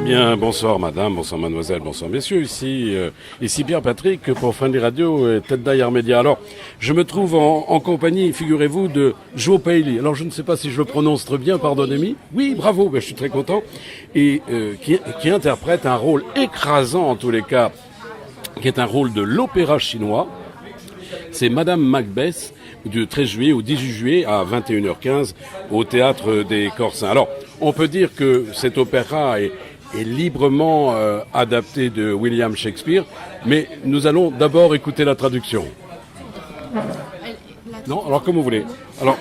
Bien, bonsoir madame, bonsoir mademoiselle, bonsoir messieurs, ici Pierre Patrick pour Friendly Radio et Tête d'Air Média. Alors, je me trouve en compagnie, figurez-vous, de Joe Paley. Alors, je ne sais pas si je le prononce très bien, pardonnez-moi. Oui, bravo, je suis très content. Et qui interprète un rôle écrasant en tous les cas, qui est un rôle de l'opéra chinois. C'est Madame Macbeth du 13 juillet au 18 juillet à 21h15 au Théâtre des Corsins. Alors, on peut dire que cet opéra est librement adapté de William Shakespeare, mais nous allons d'abord écouter la traduction. Non, alors comme vous voulez. Alors,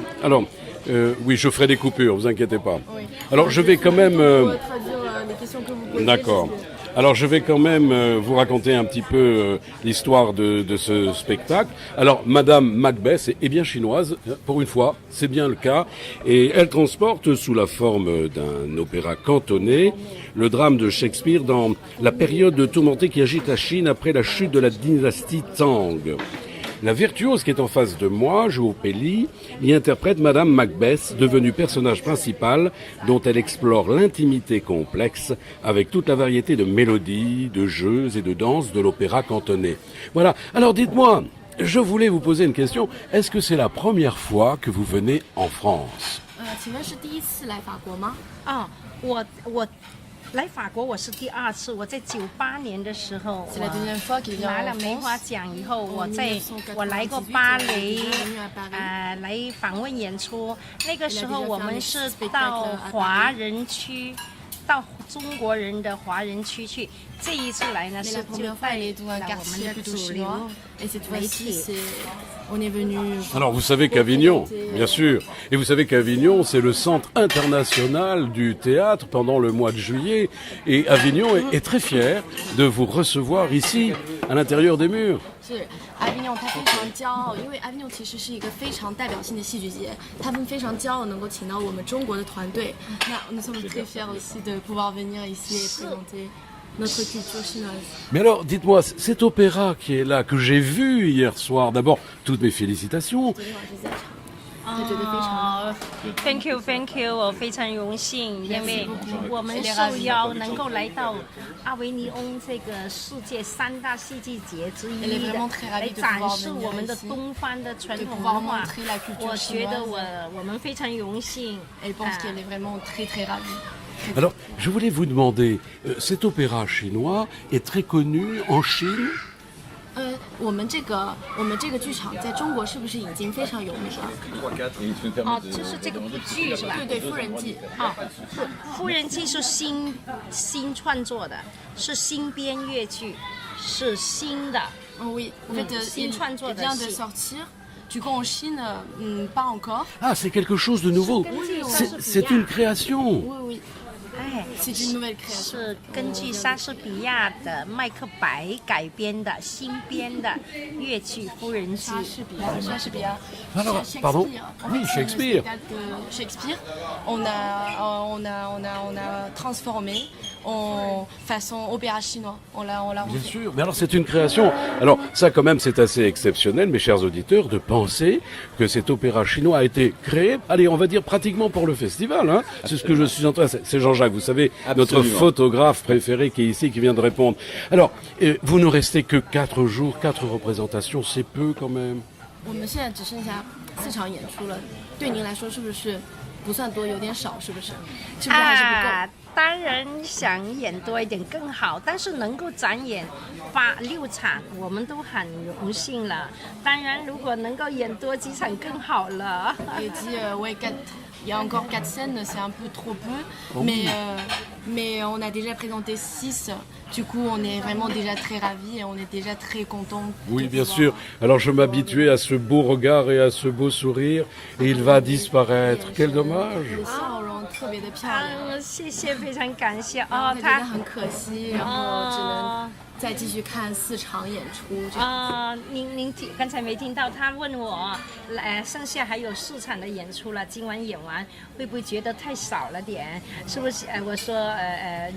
oui, je ferai des coupures, vous inquiétez pas. Alors, je vais quand même. D'accord. Alors je vais quand même vous raconter un petit peu l'histoire de ce spectacle. Alors Madame Macbeth est bien chinoise, pour une fois, c'est bien le cas, et elle transporte sous la forme d'un opéra cantonais le drame de Shakespeare dans la période tourmentée qui agite la Chine après la chute de la dynastie Tang. La virtuose qui est en face de moi, Joe Paley, y interprète Madame Macbeth, devenue personnage principal dont elle explore l'intimité complexe avec toute la variété de mélodies, de jeux et de danses de l'opéra cantonais. Voilà. Alors dites-moi, je voulais vous poser une question. Est-ce que c'est la première fois que vous venez en France? 来法国我是第二次，我在98年的时候拿了梅花奖以后，我来过巴黎，来访问演出。那个时候我们是到华人区，到中国人的华人区去。这一次来呢是就带了我们的主流媒体。Alors vous savez qu'Avignon, bien sûr, et vous savez qu'Avignon c'est le centre international du théâtre pendant le mois de juillet, et Avignon est très fier de vous recevoir ici, à l'intérieur des murs. 是 Avignon 他非常骄傲，因为 Avignon 其实是一个非常代表性的戏剧节，他们非常骄傲能够请到我们中国的团队。那 nous sommes très fiers aussi de pouvoir venir ici et présenter notre culture chinoise. Mais alors, dites-moi, cet opéra qui est là, que j'ai vu hier soir, d'abord, toutes mes félicitations. Thank you， 我非常荣幸，因为我们受邀能够来到阿维尼翁这个世界3大戏剧节之一的，来展示我们的东方的传统文化。我觉得我们非常荣幸。Alors, je voulais vous demander, cet opéra chinois est très connu en Chine? 我们这个剧场在中国是不是已经非常有名了？哦，就是这个剧是吧？对，夫人记。啊，夫人记是新创作的，是新编乐剧，是新的。Oui, en fait, 新创作的戏。vient de sortir. Du coup, en Chine, pas encore. Ah, c'est quelque chose de nouveau. C'est une création. Oui, oui. C'est une nouvelle création. 是根据莎士比亚的《麦克白》改编的新编的乐剧《夫人记》。莎士比亚。Alors, pardon? Oui, Shakespeare. Shakespeare. On a transformé en façon opéra chinois. On l'a Bien sûr. Mais alors, c'est une création. Alors, ça, quand même, c'est assez exceptionnel, mes chers auditeurs, de penser que cet opéra chinois a été créé, allez, on va dire pratiquement pour le festival, hein. C'est ce que je suis en train. C'est Jean-Jacques, vous savez, notre photographe préféré qui est ici, qui vient de répondre. Alors, vous ne restez que 4 jours, 4 représentations, c'est peu quand même. 我们现在只剩下4场演出了，对您来说是不是不算多，有点少？是不是？是不是还是不够？当然想演多一点更好，但是能够展演6场，我们都很荣幸了。当然，如果能够演多几场更好了。Et dit ouais, il y a encore 4 scènes, c'est un peu trop peu, mais on a déjà présenté 6. Du coup, on est vraiment déjà très ravis et on est déjà très contents. Oui, bien sûr. Alors, je m'habituais à ce beau regard et à ce beau sourire, et il va disparaître. Quel dommage. 笑容特别的漂亮。谢谢，非常感谢。他觉得很可惜，然后只能再继续看4场演出。您刚才没听到，他问我，剩下还有4场的演出了，今晚演完会不会觉得太少了点？是不是？我说，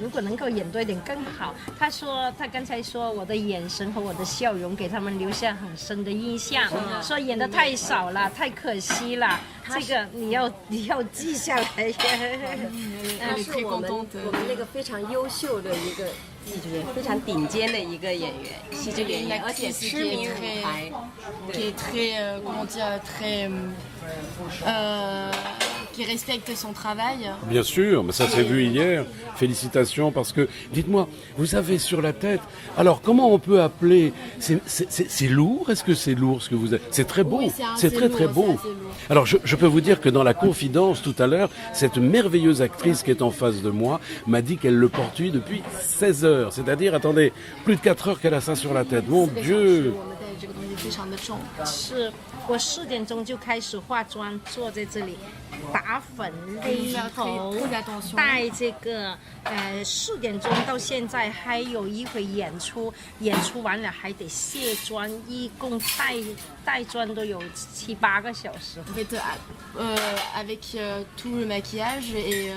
如果能够演多一点更好。他刚才说我的眼神和我的笑容给他们留下很深的印象，说演得太少了，太可惜了。这个你要记下来。他是我们那个非常优秀的一个戏剧演员，非常顶尖的一个演员，戏剧演员，而且痴迷舞台。qui est très, comment dire, très, qui respecte son travail. Bien sûr, mais ça s'est vu hier. Félicitations parce que, dites-moi, vous avez sur la tête. Alors, comment on peut appeler c'est lourd? Est-ce que c'est lourd ce que vous avez? C'est très beau. Oui, c'est très très beau. Alors, je peux vous dire que dans la confidence tout à l'heure, cette merveilleuse actrice qui est en face de moi m'a dit qu'elle le porte depuis 16 heures. C'est-à-dire, attendez, plus de 4 heures qu'elle a ça sur la tête. Mon Dieu! 是我4点钟就开始化妆，坐在这里打粉勒头，戴这个4点钟到现在还有一会演出，演出完了还得卸妆，一共带妆都有7、8个小时。En fait, avec tout le maquillage et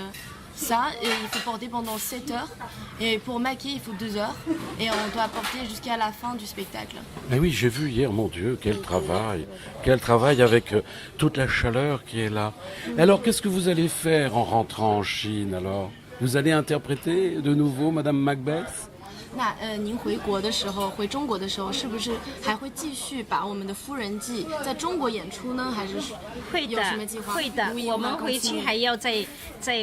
ça, et il faut porter pendant 7 heures. Et pour maquiller, il faut 2 heures. Et on doit porter jusqu'à la fin du spectacle. Mais oui, j'ai vu hier, mon Dieu, quel travail avec toute la chaleur qui est là. Alors, qu'est-ce que vous allez faire en rentrant en Chine, alors? Vous allez interpréter de nouveau Madame Macbeth? 那您回中国的时候，是不是还会继续把我们的《夫人记》在中国演出呢？还是有什么计划？会的，我们回去还要在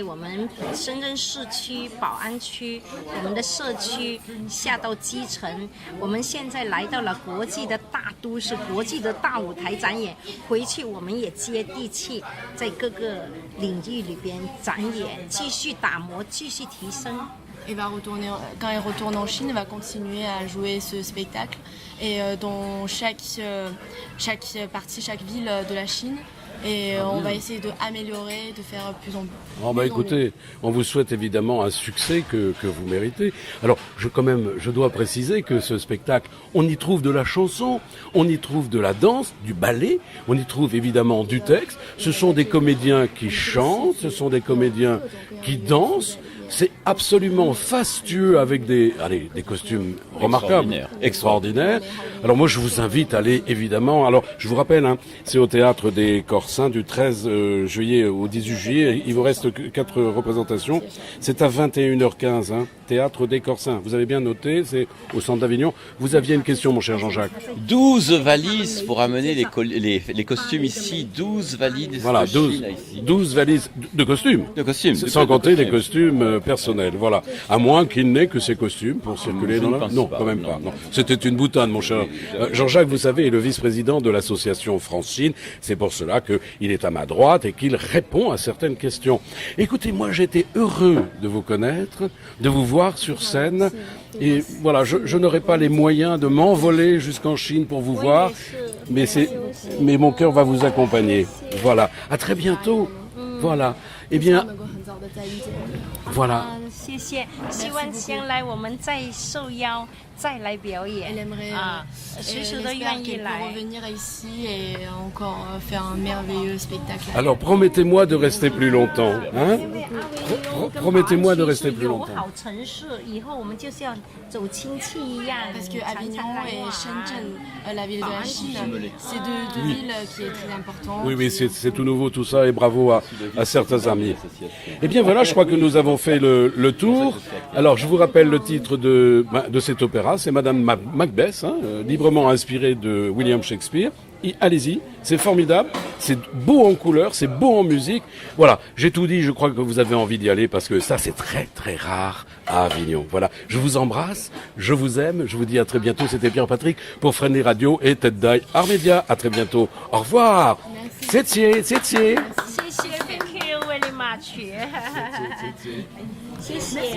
我们深圳市区宝安区我们的社区下到基层。我们现在来到了国际的大都市，国际的大舞台展演。回去我们也接地气，在各个领域里边展演，继续打磨，继续提升。Et quand il retourne en Chine, il va continuer à jouer ce spectacle et dans chaque partie, chaque ville de la Chine. Et on va essayer d'améliorer, de faire plus en plus. Oh bah écoutez, on vous souhaite évidemment un succès que vous méritez. Alors, je dois préciser que ce spectacle, on y trouve de la chanson, on y trouve de la danse, du ballet, on y trouve évidemment du texte. Ce sont des comédiens qui chantent, ce sont des comédiens qui dansent. C'est absolument fastueux avec des costumes remarquables, extraordinaires. Alors moi je vous invite à aller évidemment. Alors je vous rappelle, c'est au Théâtre des Corsins du 13 juillet au 18 juillet. Il vous reste 4 représentations. C'est à 21h15, Théâtre des Corsins. Vous avez bien noté, c'est au centre d'Avignon. Vous aviez une question, mon cher Jean-Jacques. 12 valises pour amener les costumes ici. 12 valises. Voilà, 12 valises de costumes. De costumes. Sans compter des costumes personnels, voilà. À moins qu'il n'ait que ces costumes pour circuler dans la... Non, quand même pas. Non. C'était une boutade, mon cher. Jean-Jacques, vous savez, est le vice-président de l'association France-Chine. C'est pour cela qu'il est à ma droite et qu'il répond à certaines questions. Écoutez, moi, j'étais heureux de vous connaître, de vous voir sur scène. Et voilà, je n'aurai pas les moyens de m'envoler jusqu'en Chine pour vous voir. Mais mon cœur va vous accompagner. Voilà. À très bientôt. Voilà. Eh bien, voilà. 谢谢，希望将来我们再受邀再来表演。Elle aimerait 随时都愿意来。revenir ici et encore faire un merveilleux spectacle. Alors promettez-moi de rester plus longtemps, hein? Promettez-moi de rester plus longtemps. 好城市，以后我们就是要走亲戚一样。Parce que Avignon et Shenzhen, la ville de la Chine, c'est deux villes qui est très importantes. Oui, c'est tout nouveau tout ça et bravo à certains amis. Eh bien voilà, je crois que nous avons fait le tour. Alors je vous rappelle le titre de cet opéra, c'est Madame Macbeth, librement inspiré de William Shakespeare. Allez-y, c'est formidable, c'est beau en couleur, c'est beau en musique. Voilà, j'ai tout dit, je crois que vous avez envie d'y aller parce que ça c'est très très rare à Avignon. Voilà, je vous embrasse, je vous aime, je vous dis à très bientôt. C'était Pierre-Patrick pour Friendly Radio et Tête d'Ail Art Media. À très bientôt, au revoir. 谢谢。谢谢 ，Thank you very much 谢谢。